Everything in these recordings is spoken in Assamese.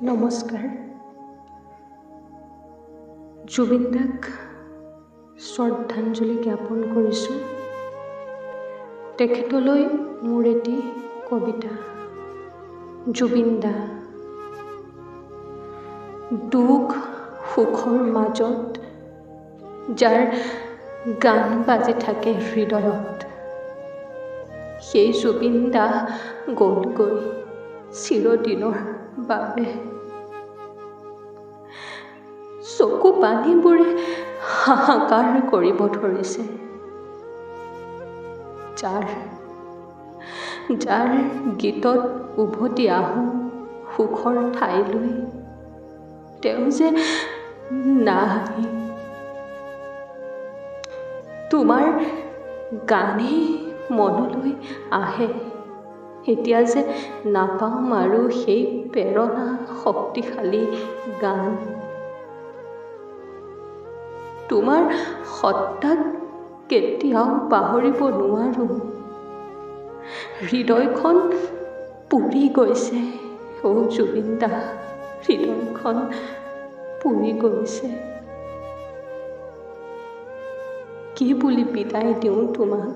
নমস্কাৰ। জুবিন দাক শ্ৰদ্ধাঞ্জলি জ্ঞাপন কৰিছোঁ। তেখেতলৈ মোৰ এটি কবিতা। জুবিন দা, দুখ সুখৰ মাজত যাৰ গান বাজি থাকে হৃদয়ত, সেই জুবিন দা গ'লগৈ চিৰদিনৰ বাবে। চকু পানীবোৰে হাহাকাৰ কৰিব ধৰিছে। যাৰ গীতত উভতি আহোঁ সুখৰ ঠাইলৈ, তেওঁ যে নাই। তোমাৰ গানেই মনলৈ আহে, এতিয়া যে নাপাম আৰু সেই প্ৰেৰণা শক্তিশালী গান। তোমাৰ সত্তাক কেতিয়াও পাহৰিব নোৱাৰোঁ। হৃদয়খন পুৰি গৈছে অ' জুবিন দা, হৃদয়খন পুৰি গৈছে। কি বুলি বিদায় দিওঁ তোমাক,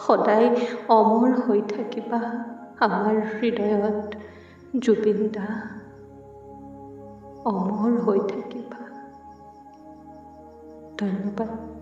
সদায় অমৰ হৈ থাকিবা আমাৰ হৃদয়ত জুবিন দা, অমৰ হৈ থাকিবা। ধন্যবাদ।